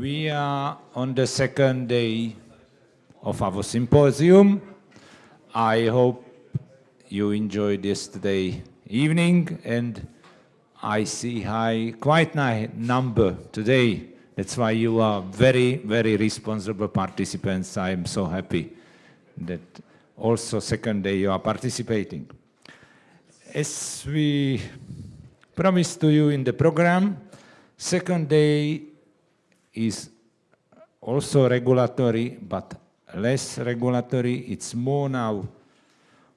We are on the second day of our symposium. I hope you enjoyed yesterday evening, and I see quite high number today. That's why you are very, very responsible participants. I am so happy that also second day you are participating. As we promised to you in the program, second day is also regulatory, but less regulatory. It's more now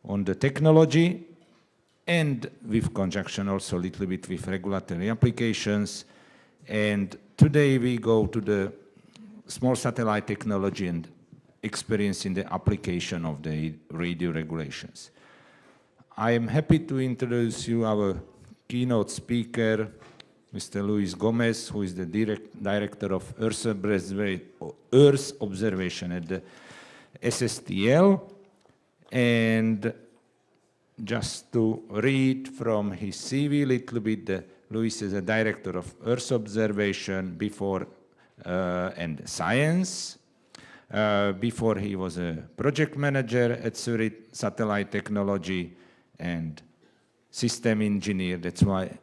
on the technology and with conjunction also a little bit with regulatory applications. And today we go to the small satellite technology and experience in the application of the radio regulations. I am happy to introduce you our keynote speaker, Mr. GOMES, who is the director of Earth observation at the SSTL. And just to read from his CV a little bit, Luis is a director of Earth observation before and science. Before he was a project manager at Zurich Satellite Technology and system engineer. That's why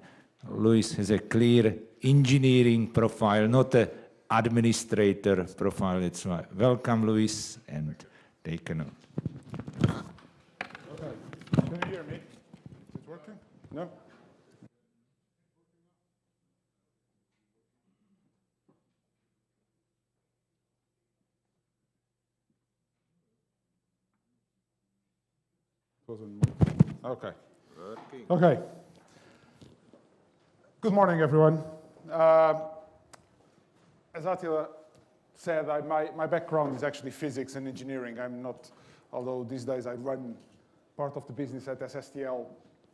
Luis has a clear engineering profile, not an administrator profile. That's why. Welcome, Luis, and take a note. Okay. Can you hear me? Is it working? No? Okay. Okay. Good morning, everyone. As Attila said, my background is actually physics and engineering. I'm not, although these days I run part of the business at SSTL,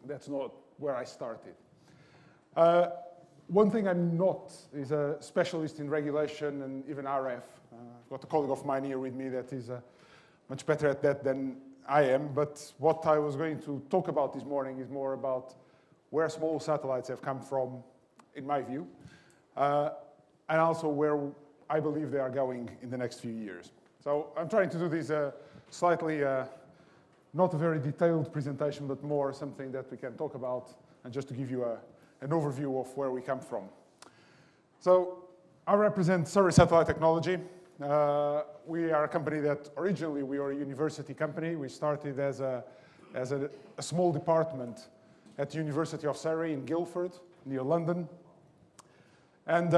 that's not where I started. One thing I'm not is a specialist in regulation and even RF. I've got a colleague of mine here with me that is much better at that than I am, but what I was going to talk about this morning is more about where small satellites have come from, in my view, and also where I believe they are going in the next few years. So I'm trying to do this slightly, not a very detailed presentation, but more something that we can talk about, and just to give you an overview of where we come from. So I represent Surrey Satellite Technology. We are a company that originally we were a university company. We started as a small department at the University of Surrey in Guildford, near London. And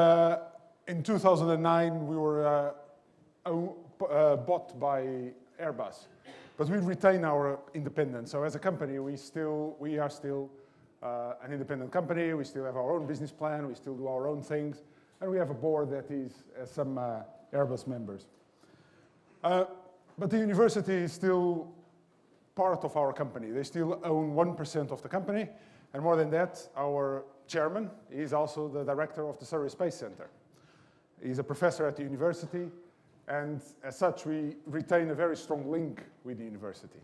in 2009, we were bought by Airbus. But we retain our independence. So as a company, we are still an independent company. We still have our own business plan. We still do our own things. And we have a board that is some Airbus members. But the university is still part of our company. They still own 1% of the company. And more than that, our chairman is also the director of the Surrey Space Center. He's a professor at the university. And as such, we retain a very strong link with the university.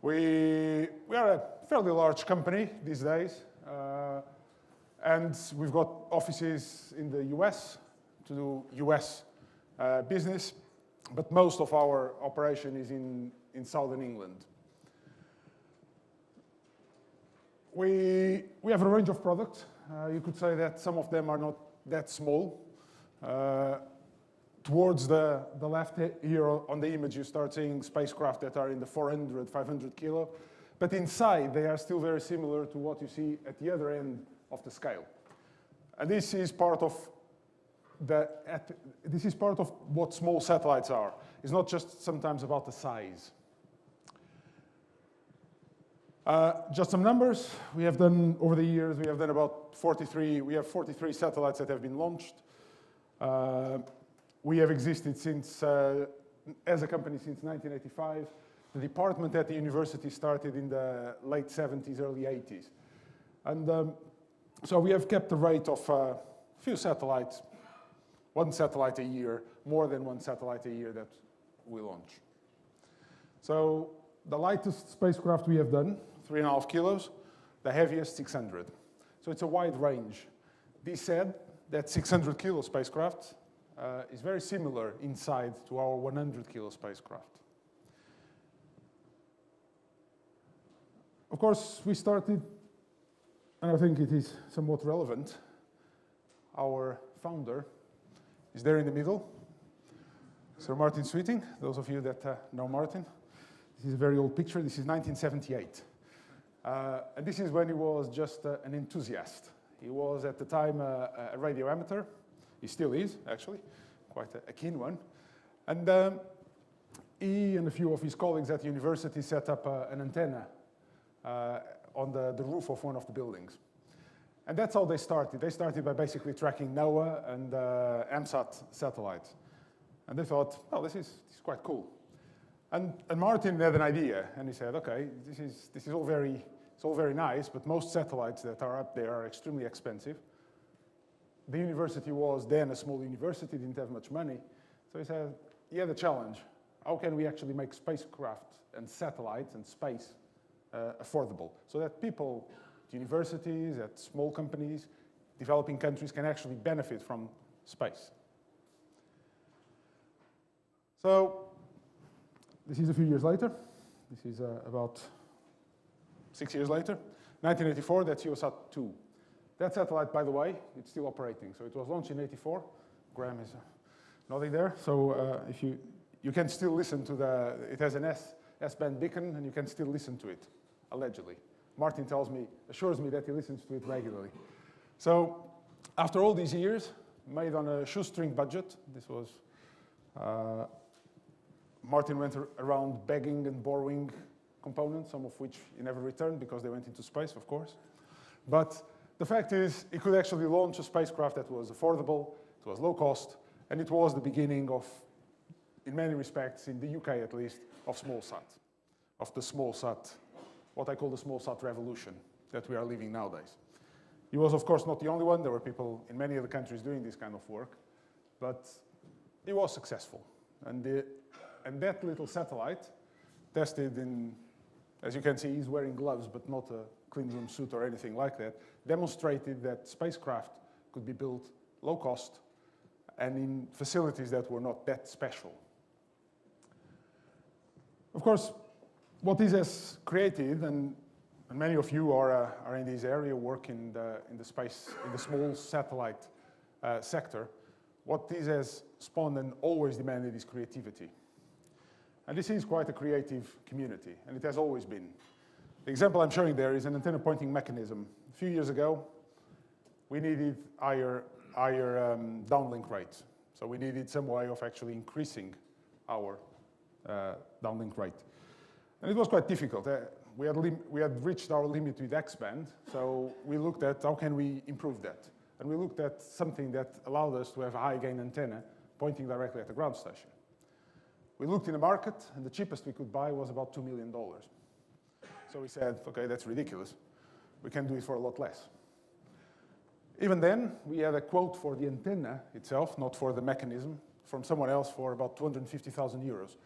We are a fairly large company these days. And we've got offices in the US to do US business. But most of our operation is in southern England. We have a range of products. You could say that some of them are not that small. Towards the left here on the image, you start seeing spacecraft that are in the 400, 500 kilo. But inside, they are still very similar to what you see at the other end of the scale. And this is part of what small satellites are. It's not just sometimes about the size. Just some numbers. We have done, over the years, we have done about 43, we have 43 satellites that have been launched. We have existed since, as a company since 1985. The department at the university started in the late 70s, early 80s. And so we have kept the rate of a few satellites, one satellite a year, more than one satellite a year that we launch. So the lightest spacecraft we have done, 3.5 kilos, the heaviest 600. So it's a wide range. This said, that 600 kilo spacecraft is very similar inside to our 100 kilo spacecraft. Of course, we started, and I think it is somewhat relevant, our founder is there in the middle, Sir Martin Sweeting, those of you that know Martin. This is a very old picture. This is 1978. And this is when he was just an enthusiast. He was, at the time, a radio amateur. He still is, actually, quite a keen one. And he and a few of his colleagues at the university set up an antenna on the roof of one of the buildings. And that's how they started. They started by basically tracking NOAA and AMSAT satellites. And they thought, well, this is quite cool. And Martin had an idea, and he said, okay, this is all very nice, but most satellites that are up there are extremely expensive. The university was then a small university, didn't have much money. So he said, yeah, the challenge. How can we actually make spacecraft and satellites and space affordable so that people at universities, at small companies, developing countries can actually benefit from space? So this is a few years later. This is about 6 years later. 1984, that's USAT-2. That satellite, by the way, it's still operating. So it was launched in 84. Graham is nodding there. So if you can still listen to it has an S-band beacon, and you can still listen to it, allegedly. Martin assures me that he listens to it regularly. So after all these years, made on a shoestring budget, this was, Martin went around begging and borrowing components, some of which he never returned because they went into space, of course. But the fact is, he could actually launch a spacecraft that was affordable, it was low cost, and it was the beginning of, in many respects, in the UK at least, of smallsat, of the smallsat, what I call the smallsat revolution that we are living nowadays. He was, of course, not the only one. There were people in many other countries doing this kind of work, but he was successful. And that little satellite, tested in, as you can see, he's wearing gloves, but not a clean room suit or anything like that, demonstrated that spacecraft could be built low cost and in facilities that were not that special. Of course, what this has created, and many of you are in this area, work in the small satellite sector, what this has spawned and always demanded is creativity. And this is quite a creative community, and it has always been. The example I'm showing there is an antenna pointing mechanism. A few years ago, we needed higher downlink rates. So we needed some way of actually increasing our downlink rate. And it was quite difficult. We had reached our limit with X-band, so we looked at how can we improve that. And we looked at something that allowed us to have a high-gain antenna pointing directly at the ground station. We looked in the market, and the cheapest we could buy was about $2 million. So we said, okay, that's ridiculous. We can do it for a lot less. Even then, we had a quote for the antenna itself, not for the mechanism, from someone else for about 250,000 euros.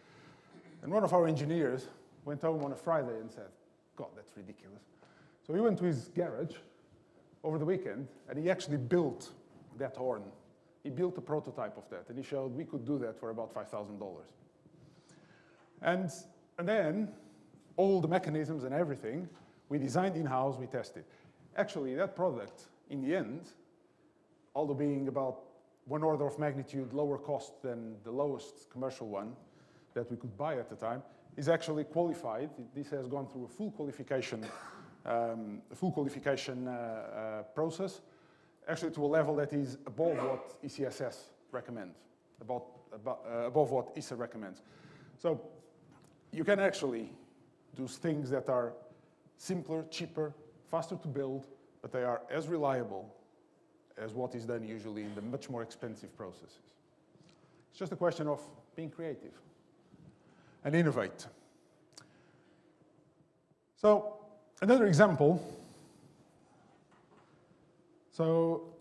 And one of our engineers went home on a Friday and said, God, that's ridiculous. So he went to his garage over the weekend, and he actually built that horn. He built a prototype of that, and he showed we could do that for about $5,000. And then, all the mechanisms and everything, we designed in-house, we tested. Actually, that product, in the end, although being about one order of magnitude lower cost than the lowest commercial one that we could buy at the time, is actually qualified. This has gone through a full qualification process, actually to a level that is above what ECSS recommends, above what ESA recommends. So you can actually do things that are simpler, cheaper, faster to build, but they are as reliable as what is done usually in the much more expensive processes. It's just a question of being creative and innovate. So another example. So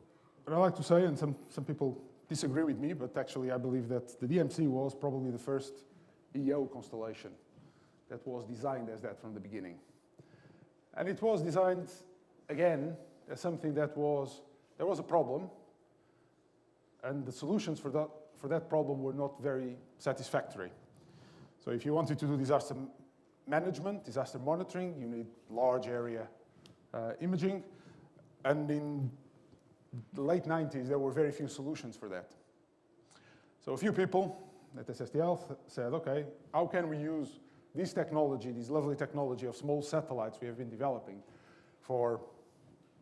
what I like to say, and some people disagree with me, but actually I believe that the DMC was probably the first EO constellation that was designed as that from the beginning. And it was designed, again, as something that there was a problem, and the solutions for that problem were not very satisfactory. So if you wanted to do disaster management, disaster monitoring, you need large area imaging, and in the late 90s, there were very few solutions for that. So a few people at SSTL said, okay, how can we use this technology, this lovely technology of small satellites we have been developing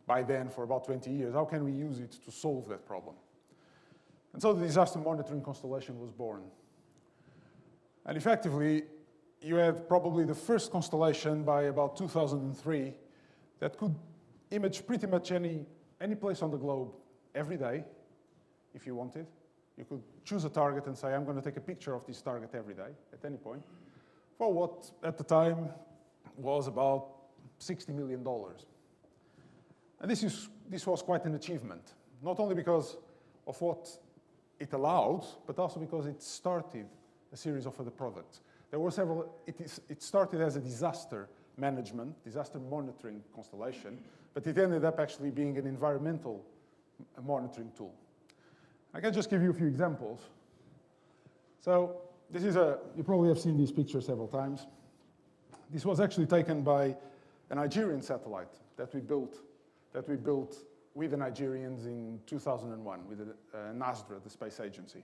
by then for about 20 years, how can we use it to solve that problem? And so the disaster monitoring constellation was born. And effectively, you had probably the first constellation by about 2003 that could image pretty much any place on the globe every day, if you wanted. You could choose a target and say, I'm going to take a picture of this target every day, at any point, for what, at the time, was about $60 million. And this was quite an achievement, not only because of what it allowed, but also because it started a series of other products. There were several, it started as a disaster management, disaster monitoring constellation, but it ended up actually being an environmental monitoring tool. I can just give you a few examples. So this is you probably have seen these pictures several times. This was actually taken by a Nigerian satellite that we built with the Nigerians in 2001 with NASDRA, the space agency,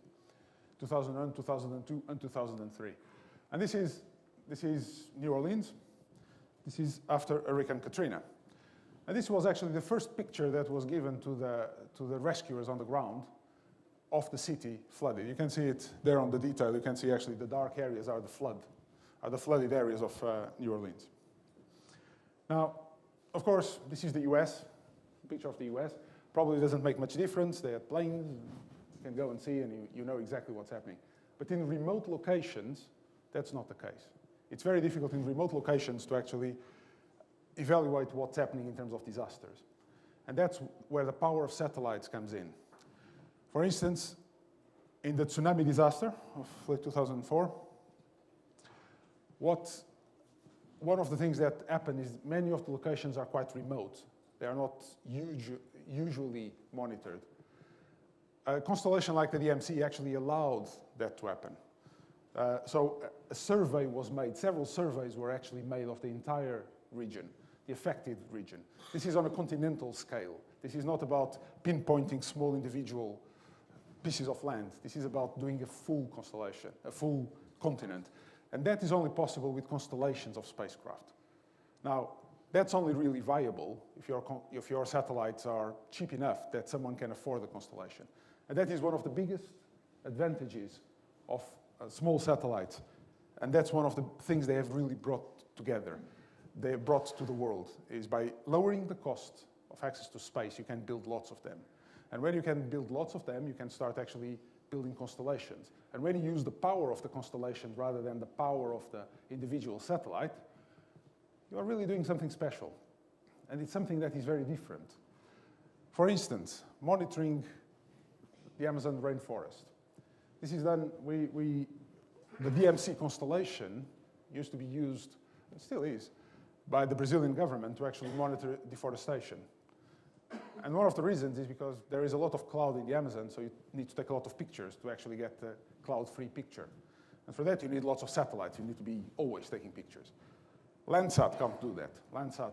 2001, 2002, and 2003. And this is New Orleans. This is after Hurricane Katrina. And this was actually the first picture that was given to the rescuers on the ground of the city flooded. You can see it there on the detail. You can see actually the dark areas are the flooded areas of New Orleans. Now, of course, this is the US, picture of the US. Probably doesn't make much difference. They have planes. You can go and see, and you know exactly what's happening. But in remote locations, that's not the case. It's very difficult in remote locations to actually evaluate what's happening in terms of disasters. And that's where the power of satellites comes in. For instance, in the tsunami disaster of late 2004, one of the things that happened is many of the locations are quite remote. They are not usually monitored. A constellation like the DMC actually allowed that to happen. So a survey was made. Several surveys were actually made of the entire region, the affected region. This is on a continental scale. This is not about pinpointing small individual pieces of land. This is about doing a full constellation, a full continent. And that is only possible with constellations of spacecraft. Now, that's only really viable if your satellites are cheap enough that someone can afford the constellation. And that is one of the biggest advantages of small satellites. And that's one of the things they have really brought together. They have brought to the world is by lowering the cost of access to space, you can build lots of them. And when you can build lots of them, you can start actually building constellations. And when you use the power of the constellation rather than the power of the individual satellite, you are really doing something special. And it's something that is very different. For instance, monitoring the Amazon rainforest. This is done, the DMC constellation used to be used, and still is, by the Brazilian government to actually monitor deforestation. And one of the reasons is because there is a lot of cloud in the Amazon, so you need to take a lot of pictures to actually get the cloud-free picture. And for that, you need lots of satellites. You need to be always taking pictures. Landsat can't do that. Landsat,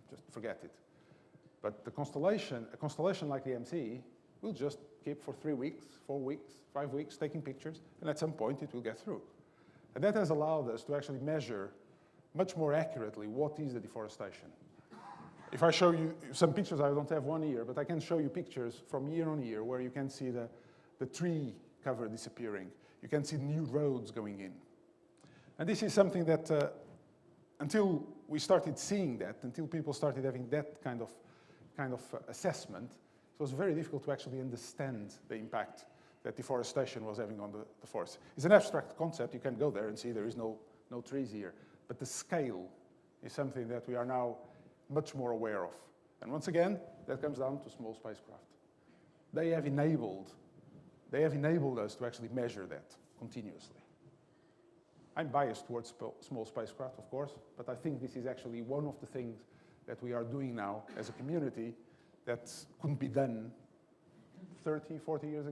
just forget it. But a constellation like the MC will just keep for 3 weeks, 4 weeks, 5 weeks taking pictures, and at some point it will get through. And that has allowed us to actually measure much more accurately what is the deforestation. If I show you some pictures, I don't have one here, but I can show you pictures from year on year where you can see the tree cover disappearing. You can see new roads going in. And this is something that until we started seeing that, until people started having that kind of assessment, it was very difficult to actually understand the impact that deforestation was having on the forest. It's an abstract concept. You can go there and see there is no trees here. But the scale is something that we are now much more aware of. And once again, that comes down to small spacecraft. They have enabled us to actually measure that continuously. I'm biased towards small spacecraft, of course, but I think this is actually one of the things that we are doing now as a community that couldn't be done 30, 40 years ago.